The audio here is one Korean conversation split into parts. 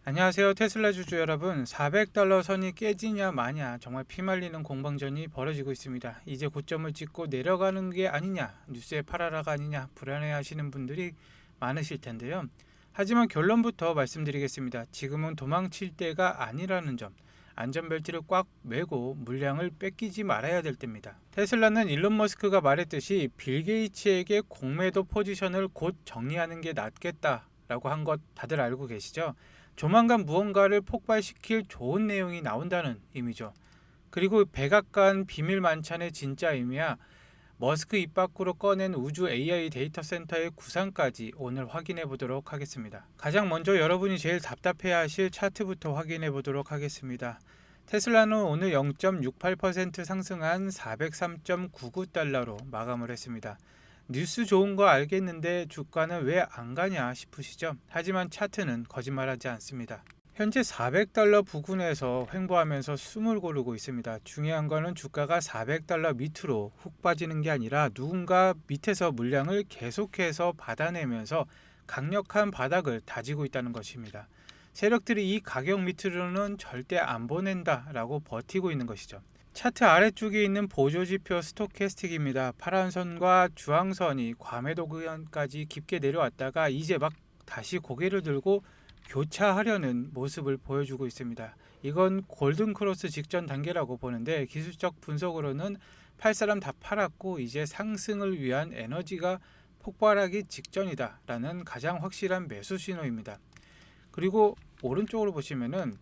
안녕하세요. 테슬라 주주 여러분. 400달러 선이 깨지냐 마냐 정말 피말리는 공방전이 벌어지고 있습니다. 이제 고점을 찍고 내려가는 게 아니냐, 뉴스의 팔아라가 아니냐 불안해하시는 분들이 많으실 텐데요. 하지만 결론부터 말씀드리겠습니다. 지금은 도망칠 때가 아니라는 점, 안전벨트를 꽉 매고 물량을 뺏기지 말아야 될 때입니다. 테슬라는 일론 머스크가 말했듯이 빌 게이츠에게 공매도 포지션을 곧 정리하는 게 낫겠다라고 한 것 다들 알고 계시죠? 조만간 무언가를 폭발시킬 좋은 내용이 나온다는 의미죠. 그리고 백악관 비밀 만찬의 진짜 의미야 머스크 입 밖으로 꺼낸 우주 AI 데이터 센터의 구상까지 오늘 확인해 보도록 하겠습니다. 가장 먼저 여러분이 제일 답답해 하실 차트부터 확인해 보도록 하겠습니다. 테슬라는 오늘 0.68% 상승한 403.99달러로 마감을 했습니다. 뉴스 좋은 거 알겠는데 주가는 왜 안 가냐 싶으시죠? 하지만 차트는 거짓말하지 않습니다. 현재 400달러 부근에서 횡보하면서 숨을 고르고 있습니다. 중요한 거는 주가가 400달러 밑으로 훅 빠지는 게 아니라 누군가 밑에서 물량을 계속해서 받아내면서 강력한 바닥을 다지고 있다는 것입니다. 세력들이 이 가격 밑으로는 절대 안 보낸다라고 버티고 있는 것이죠. 차트 아래쪽에 있는 보조지표 스토캐스틱입니다. 파란 선과 주황선이 과매도 구간까지 깊게 내려왔다가 이제 막 다시 고개를 들고 교차하려는 모습을 보여주고 있습니다. 이건 골든크로스 직전 단계라고 보는데 기술적 분석으로는 팔 사람 다 팔았고 이제 상승을 위한 에너지가 폭발하기 직전이다 라는 가장 확실한 매수 신호입니다. 그리고 오른쪽으로 보시면은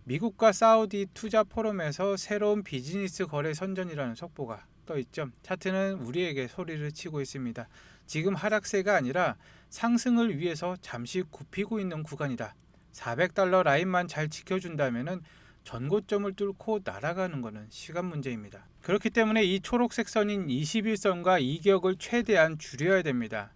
미국과 사우디 투자 포럼에서 새로운 비즈니스 거래 선전이라는 속보가 떠 있죠. 차트는 우리에게 소리를 치고 있습니다. 지금 하락세가 아니라 상승을 위해서 잠시 굽히고 있는 구간이다. 400달러 라인만 잘 지켜준다면은 전고점을 뚫고 날아가는 것은 시간 문제입니다. 그렇기 때문에 이 초록색 선인 21선과 이격을 최대한 줄여야 됩니다.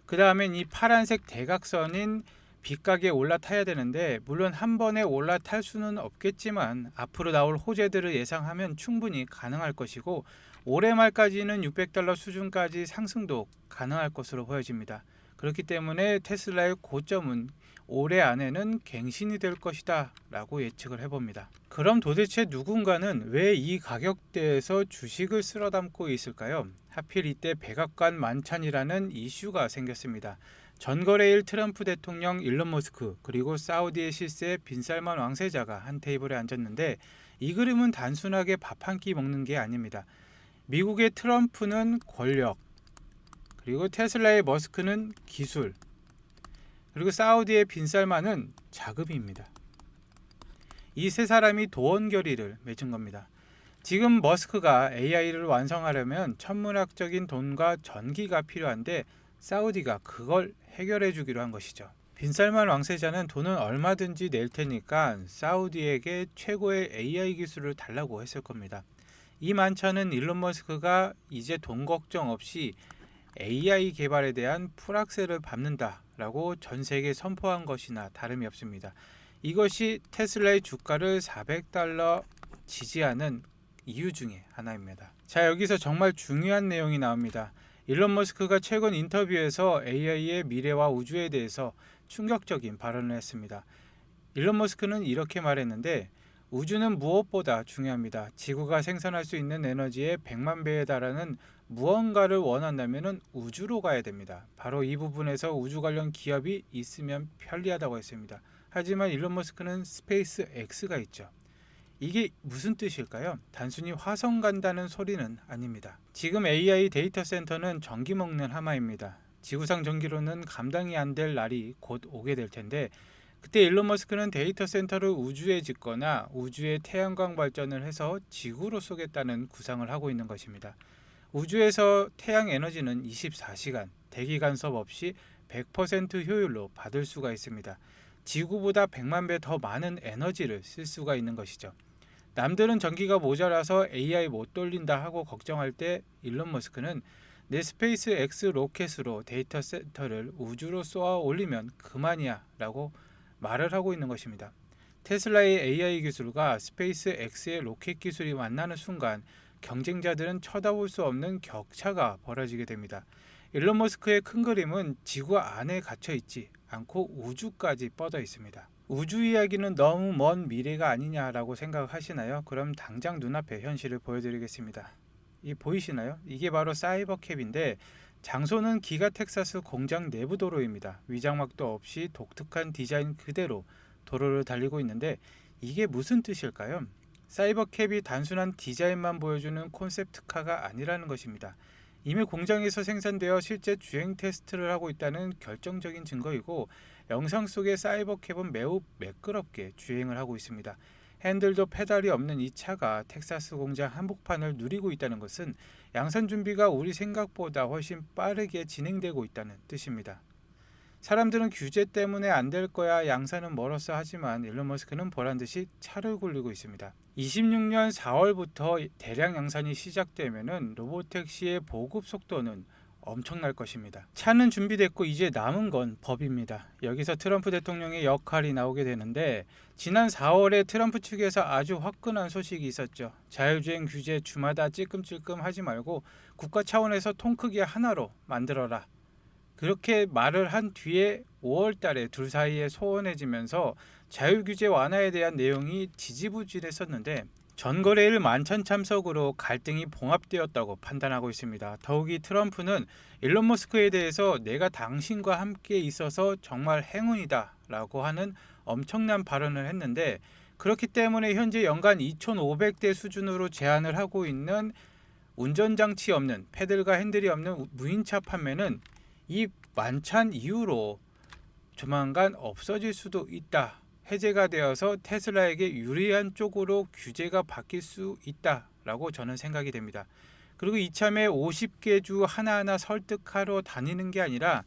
그 다음엔 이 파란색 대각선인 빗가게 올라타야 되는데 물론 한 번에 올라탈 수는 없겠지만 앞으로 나올 호재들을 예상하면 충분히 가능할 것이고 올해 말까지는 600달러 수준까지 상승도 가능할 것으로 보여집니다. 그렇기 때문에 테슬라의 고점은 올해 안에는 갱신이 될 것이다 라고 예측을 해봅니다. 그럼 도대체 누군가는 왜 이 가격대에서 주식을 쓸어 담고 있을까요? 하필 이때 백악관 만찬이라는 이슈가 생겼습니다. 전거래일 트럼프 대통령, 일론 머스크, 그리고 사우디의 실세 빈살만 왕세자가 한 테이블에 앉았는데 이 그림은 단순하게 밥 한 끼 먹는 게 아닙니다. 미국의 트럼프는 권력, 그리고 테슬라의 머스크는 기술, 그리고 사우디의 빈살만은 자금입니다. 이 세 사람이 도원결의를 맺은 겁니다. 지금 머스크가 AI를 완성하려면 천문학적인 돈과 전기가 필요한데 사우디가 그걸 해결해 주기로 한 것이죠. 빈살만 왕세자는 돈은 얼마든지 낼 테니까 사우디에게 최고의 AI 기술을 달라고 했을 겁니다. 이 만찬은 일론 머스크가 이제 돈 걱정 없이 AI 개발에 대한 풀악셀을 밟는다라고 전 세계에 선포한 것이나 다름이 없습니다. 이것이 테슬라의 주가를 400달러 지지하는 이유 중에 하나입니다. 자, 여기서 정말 중요한 내용이 나옵니다. 일론 머스크가 최근 인터뷰에서 AI의 미래와 우주에 대해서 충격적인 발언을 했습니다. 일론 머스크는 이렇게 말했는데 우주는 무엇보다 중요합니다. 지구가 생산할 수 있는 에너지의 100만 배에 달하는 무언가를 원한다면 우주로 가야 됩니다. 바로 이 부분에서 우주 관련 기업이 있으면 편리하다고 했습니다. 하지만 일론 머스크는 스페이스 X가 있죠. 이게 무슨 뜻일까요? 단순히 화성 간다는 소리는 아닙니다. 지금 AI 데이터 센터는 전기 먹는 하마입니다. 지구상 전기로는 감당이 안 될 날이 곧 오게 될 텐데 그때 일론 머스크는 데이터 센터를 우주에 짓거나 우주에 태양광 발전을 해서 지구로 쏘겠다는 구상을 하고 있는 것입니다. 우주에서 태양 에너지는 24시간 대기 간섭 없이 100% 효율로 받을 수가 있습니다. 지구보다 100만 배 더 많은 에너지를 쓸 수가 있는 것이죠. 남들은 전기가 모자라서 AI 못 돌린다 하고 걱정할 때 일론 머스크는 내 스페이스 X 로켓으로 데이터 센터를 우주로 쏘아 올리면 그만이야 라고 말을 하고 있는 것입니다. 테슬라의 AI 기술과 스페이스 X의 로켓 기술이 만나는 순간 경쟁자들은 쳐다볼 수 없는 격차가 벌어지게 됩니다. 일론 머스크의 큰 그림은 지구 안에 갇혀 있지 않고 우주까지 뻗어 있습니다. 우주 이야기는 너무 먼 미래가 아니냐라고 생각하시나요? 그럼 당장 눈앞에 현실을 보여드리겠습니다. 이 보이시나요? 이게 바로 사이버캡인데 장소는 기가 텍사스 공장 내부 도로입니다. 위장막도 없이 독특한 디자인 그대로 도로를 달리고 있는데 이게 무슨 뜻일까요? 사이버캡이 단순한 디자인만 보여주는 콘셉트카가 아니라는 것입니다. 이미 공장에서 생산되어 실제 주행 테스트를 하고 있다는 결정적인 증거이고 영상 속의 사이버캡은 매우 매끄럽게 주행을 하고 있습니다. 핸들도 페달이 없는 이 차가 텍사스 공장 한복판을 누리고 있다는 것은 양산 준비가 우리 생각보다 훨씬 빠르게 진행되고 있다는 뜻입니다. 사람들은 규제 때문에 안 될 거야 양산은 멀었어 하지만 일론 머스크는 보란듯이 차를 굴리고 있습니다. 26년 4월부터 대량 양산이 시작되면은 로보택시의 보급 속도는 엄청날 것입니다. 차는 준비됐고 이제 남은 건 법입니다. 여기서 트럼프 대통령의 역할이 나오게 되는데 지난 4월에 트럼프 측에서 아주 화끈한 소식이 있었죠. 자율주행 규제 주마다 찔끔찔끔 하지 말고 국가 차원에서 통 크기 하나로 만들어라. 그렇게 말을 한 뒤에 5월 달에 둘 사이에 소원해지면서 자율규제 완화에 대한 내용이 지지부진했었는데 전거래일 만천 참석으로 갈등이 봉합되었다고 판단하고 있습니다. 더욱이 트럼프는 일론 머스크에 대해서 내가 당신과 함께 있어서 정말 행운이다 라고 하는 엄청난 발언을 했는데 그렇기 때문에 현재 연간 2,500대 수준으로 제한을 하고 있는 운전장치 없는 패들과 핸들이 없는 무인차 판매는 이 만찬 이후로 조만간 없어질 수도 있다. 해제가 되어서 테슬라에게 유리한 쪽으로 규제가 바뀔 수 있다라고 저는 생각이 됩니다. 그리고 이참에 50개 주 하나하나 설득하러 다니는 게 아니라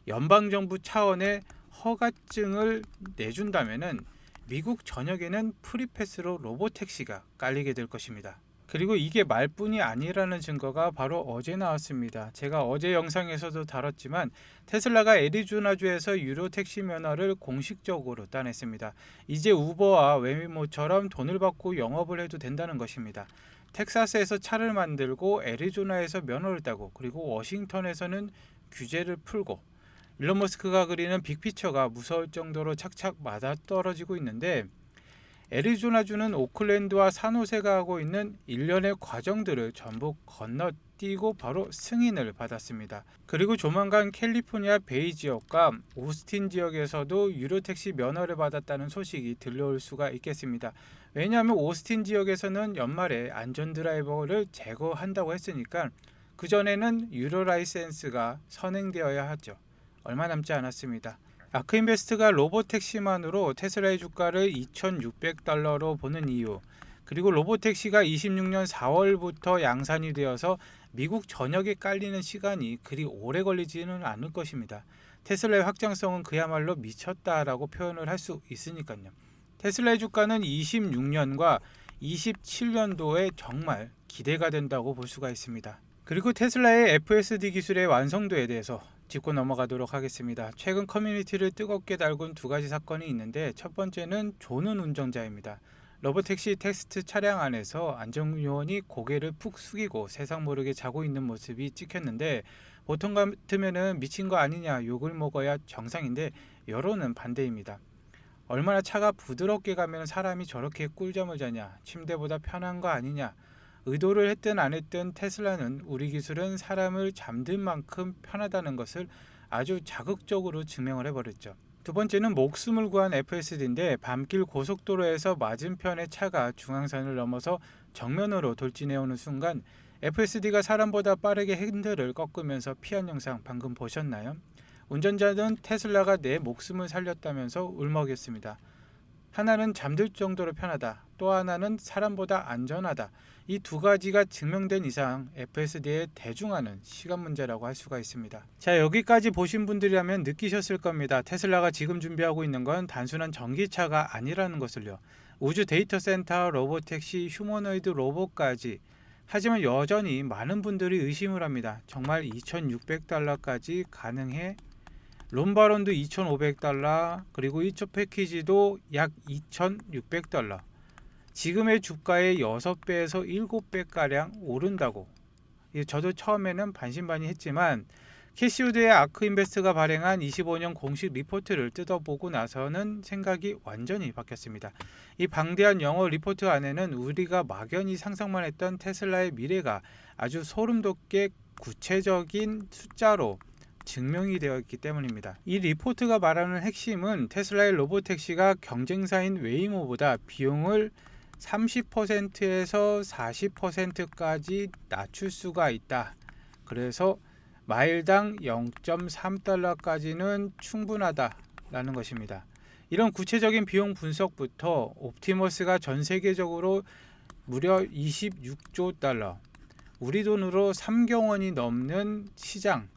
연방정부 차원의 허가증을 내준다면은 미국 전역에는 프리패스로 로보택시가 깔리게 될 것입니다. 그리고 이게 말뿐이 아니라는 증거가 바로 어제 나왔습니다. 제가 어제 영상에서도 다뤘지만 테슬라가 애리조나주에서 유료 택시 면허를 공식적으로 따냈습니다. 이제 우버와 웨이모처럼 돈을 받고 영업을 해도 된다는 것입니다. 텍사스에서 차를 만들고 애리조나에서 면허를 따고 그리고 워싱턴에서는 규제를 풀고 일론 머스크가 그리는 빅피처가 무서울 정도로 착착 맞아떨어지고 있는데 애리조나주는 오클랜드와 산호세가 하고 있는 일련의 과정들을 전부 건너뛰고 바로 승인을 받았습니다. 그리고 조만간 캘리포니아 베이 지역과 오스틴 지역에서도 유료 택시 면허를 받았다는 소식이 들려올 수가 있겠습니다. 왜냐하면 오스틴 지역에서는 연말에 안전 드라이버를 제거한다고 했으니까 그전에는 유료 라이센스가 선행되어야 하죠. 얼마 남지 않았습니다. 아크인베스트가 로보택시만으로 테슬라의 주가를 2,600달러로 보는 이유, 그리고 로보택시가 26년 4월부터 양산이 되어서 미국 전역에 깔리는 시간이 그리 오래 걸리지는 않을 것입니다. 테슬라의 확장성은 그야말로 미쳤다라고 표현을 할 수 있으니까요. 테슬라의 주가는 26년과 27년도에 정말 기대가 된다고 볼 수가 있습니다. 그리고 테슬라의 FSD 기술의 완성도에 대해서 짚고 넘어가도록 하겠습니다. 최근 커뮤니티를 뜨겁게 달군 두 가지 사건이 있는데 첫 번째는 조는 운전자입니다. 로보택시 테스트 차량 안에서 안전요원이 고개를 푹 숙이고 세상 모르게 자고 있는 모습이 찍혔는데 보통 같으면 미친 거 아니냐 욕을 먹어야 정상인데 여론은 반대입니다. 얼마나 차가 부드럽게 가면 사람이 저렇게 꿀잠을 자냐, 침대보다 편한 거 아니냐. 의도를 했든 안 했든 테슬라는 우리 기술은 사람을 잠든 만큼 편하다는 것을 아주 자극적으로 증명을 해버렸죠. 두 번째는 목숨을 구한 FSD인데 밤길 고속도로에서 맞은편의 차가 중앙선을 넘어서 정면으로 돌진해오는 순간 FSD가 사람보다 빠르게 핸들을 꺾으면서 피한 영상 방금 보셨나요? 운전자는 테슬라가 내 목숨을 살렸다면서 울먹였습니다. 하나는 잠들 정도로 편하다. 또 하나는 사람보다 안전하다. 이 두 가지가 증명된 이상 FSD의 대중화는 시간 문제라고 할 수가 있습니다. 자, 여기까지 보신 분들이라면 느끼셨을 겁니다. 테슬라가 지금 준비하고 있는 건 단순한 전기차가 아니라는 것을요. 우주 데이터 센터, 로보택시, 휴머노이드 로봇까지. 하지만 여전히 많은 분들이 의심을 합니다. 정말 2,600달러까지 가능해? 롬바론도 2,500달러, 그리고 1조 패키지도 약 2,600달러. 지금의 주가의 6배에서 7배가량 오른다고. 저도 처음에는 반신반의했지만 캐시우드의 아크인베스트가 발행한 25년 공식 리포트를 뜯어보고 나서는 생각이 완전히 바뀌었습니다. 이 방대한 영어 리포트 안에는 우리가 막연히 상상만 했던 테슬라의 미래가 아주 소름 돋게 구체적인 숫자로 증명이 되어 있기 때문입니다. 이 리포트가 말하는 핵심은 테슬라의 로보택시가 경쟁사인 웨이모보다 비용을 30%에서 40%까지 낮출 수가 있다. 그래서 마일당 0.3달러까지는 충분하다라는 것입니다. 이런 구체적인 비용 분석부터 옵티머스가 전 세계적으로 무려 26조 달러, 우리 돈으로 3경 원이 넘는 시장을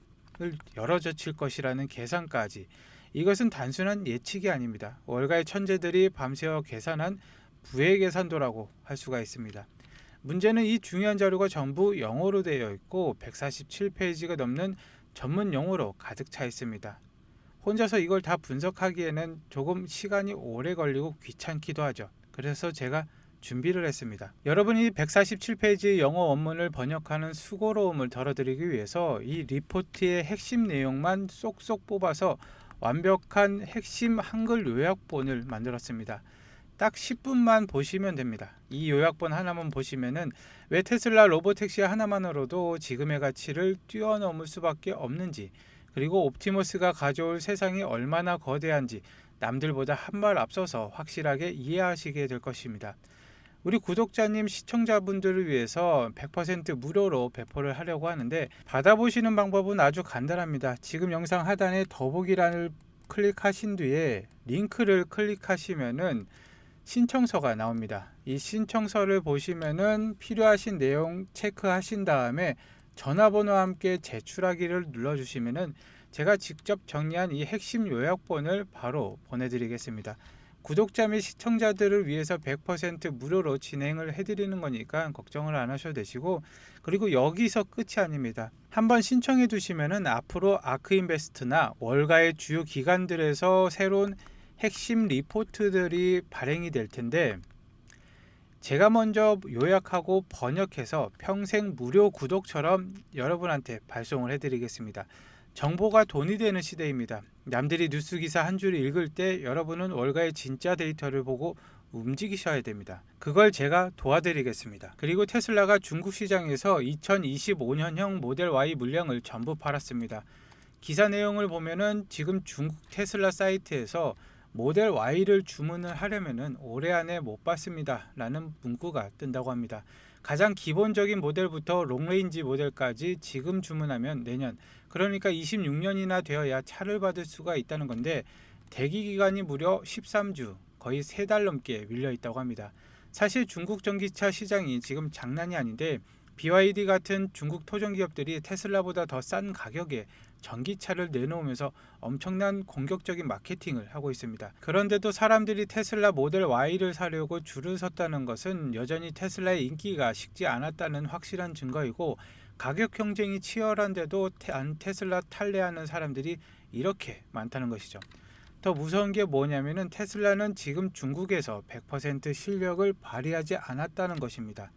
열어젖힐 것이라는 계산까지, 이것은 단순한 예측이 아닙니다. 월가의 천재들이 밤새워 계산한 부의 계산도라고 할 수가 있습니다. 문제는 이 중요한 자료가 전부 영어로 되어 있고 147페이지가 넘는 전문 용어로 가득 차 있습니다. 혼자서 이걸 다 분석하기에는 조금 시간이 오래 걸리고 귀찮기도 하죠. 그래서 제가 준비를 했습니다. 여러분이 147페이지 영어 원문을 번역하는 수고로움을 덜어드리기 위해서 이 리포트의 핵심 내용만 쏙쏙 뽑아서 완벽한 핵심 한글 요약본을 만들었습니다. 딱 10분만 보시면 됩니다. 이 요약본 하나만 보시면은 왜 테슬라 로보택시 하나만으로도 지금의 가치를 뛰어넘을 수밖에 없는지, 그리고 옵티머스가 가져올 세상이 얼마나 거대한지 남들보다 한 발 앞서서 확실하게 이해하시게 될 것입니다. 우리 구독자님, 시청자분들을 위해서 100% 무료로 배포를 하려고 하는데, 받아보시는 방법은 아주 간단합니다. 지금 영상 하단에 더보기란을 클릭하신 뒤에 링크를 클릭하시면은 신청서가 나옵니다. 이 신청서를 보시면은 필요하신 내용 체크하신 다음에 전화번호와 함께 제출하기를 눌러주시면은 제가 직접 정리한 이 핵심 요약본을 바로 보내드리겠습니다. 구독자 및 시청자들을 위해서 100% 무료로 진행을 해드리는 거니까 걱정을 안 하셔도 되시고, 그리고 여기서 끝이 아닙니다. 한번 신청해 두시면은 앞으로 아크인베스트나 월가의 주요 기관들에서 새로운 핵심 리포트들이 발행이 될 텐데, 제가 먼저 요약하고 번역해서 평생 무료 구독처럼 여러분한테 발송을 해드리겠습니다. 정보가 돈이 되는 시대입니다. 남들이 뉴스 기사 한 줄 읽을 때 여러분은 월가의 진짜 데이터를 보고 움직이셔야 됩니다. 그걸 제가 도와드리겠습니다. 그리고 테슬라가 중국 시장에서 2025년형 모델 Y 물량을 전부 팔았습니다. 기사 내용을 보면은 지금 중국 테슬라 사이트에서 모델 Y를 주문을 하려면은 올해 안에 못 받습니다 라는 문구가 뜬다고 합니다. 가장 기본적인 모델부터 롱레인지 모델까지 지금 주문하면 내년, 그러니까 26년이나 되어야 차를 받을 수가 있다는 건데, 대기 기간이 무려 13주, 거의 3달 넘게 밀려 있다고 합니다. 사실 중국 전기차 시장이 지금 장난이 아닌데, BYD 같은 중국 토종 기업들이 테슬라보다 더 싼 가격에 전기차를 내놓으면서 엄청난 공격적인 마케팅을 하고 있습니다. 그런데도 사람들이 테슬라 모델 Y를 사려고 줄을 섰다는 것은 여전히 테슬라의 인기가 식지 않았다는 확실한 증거이고, 가격 경쟁이 치열한데도 테슬라 탈래하는 사람들이 이렇게 많다는 것이죠. 더 무서운 게 뭐냐면은 테슬라는 지금 중국에서 100% 실력을 발휘하지 않았다는 것입니다.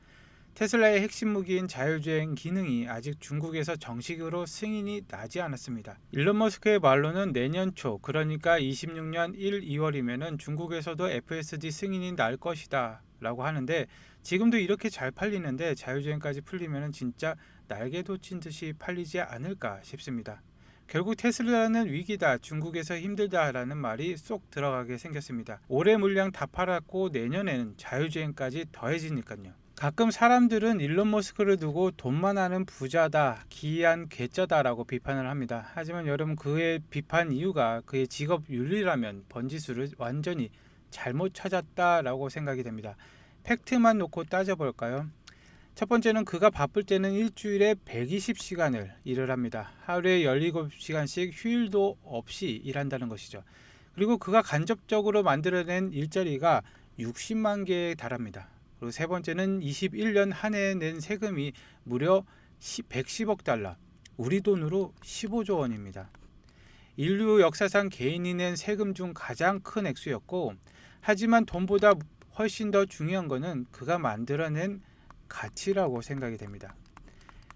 테슬라의 핵심 무기인 자율주행 기능이 아직 중국에서 정식으로 승인이 나지 않았습니다. 일론 머스크의 말로는 내년 초, 그러니까 26년 1, 2월이면은 중국에서도 FSD 승인이 날 것이다 라고 하는데, 지금도 이렇게 잘 팔리는데 자율주행까지 풀리면은 진짜 날개 돋친 듯이 팔리지 않을까 싶습니다. 결국 테슬라는 위기다, 중국에서 힘들다라는 말이 쏙 들어가게 생겼습니다. 올해 물량 다 팔았고 내년에는 자율주행까지 더해지니까요. 가끔 사람들은 일론 머스크를 두고 돈만 하는 부자다, 기이한 괴짜다라고 비판을 합니다. 하지만 여러분, 그의 비판 이유가 그의 직업 윤리라면 번지수를 완전히 잘못 찾았다라고 생각이 됩니다. 팩트만 놓고 따져볼까요? 첫 번째는 그가 바쁠 때는 일주일에 120시간을 일을 합니다. 하루에 17시간씩 휴일도 없이 일한다는 것이죠. 그리고 그가 간접적으로 만들어낸 일자리가 60만 개에 달합니다. 그리고 세 번째는 21년 한 해에 낸 세금이 무려 110억 달러, 우리 돈으로 15조 원입니다. 인류 역사상 개인이 낸 세금 중 가장 큰 액수였고, 하지만 돈보다 훨씬 더 중요한 것은 그가 만들어낸 가치라고 생각이 됩니다.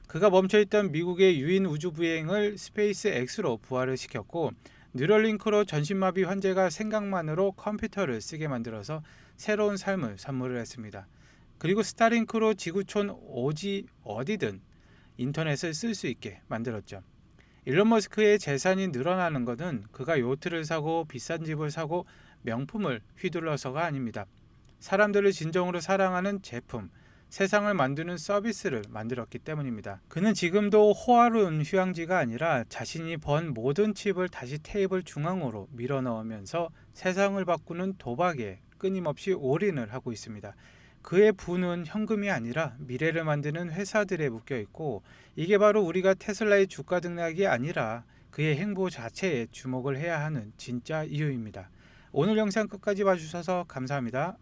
그가 멈춰있던 미국의 유인 우주 비행을 스페이스 X로 부활을 시켰고, 뉴럴링크로 전신마비 환자가 생각만으로 컴퓨터를 쓰게 만들어서 새로운 삶을 선물을 했습니다. 그리고 스타링크로 지구촌 어디든 인터넷을 쓸 수 있게 만들었죠. 일론 머스크의 재산이 늘어나는 것은 그가 요트를 사고 비싼 집을 사고 명품을 휘둘러서가 아닙니다. 사람들을 진정으로 사랑하는 제품, 세상을 만드는 서비스를 만들었기 때문입니다. 그는 지금도 호화로운 휴양지가 아니라 자신이 번 모든 칩을 다시 테이블 중앙으로 밀어 넣으면서 세상을 바꾸는 도박에 끊임없이 올인을 하고 있습니다. 그의 부는 현금이 아니라 미래를 만드는 회사들에 묶여 있고, 이게 바로 우리가 테슬라의 주가 등락이 아니라 그의 행보 자체에 주목을 해야 하는 진짜 이유입니다. 오늘 영상 끝까지 봐주셔서 감사합니다.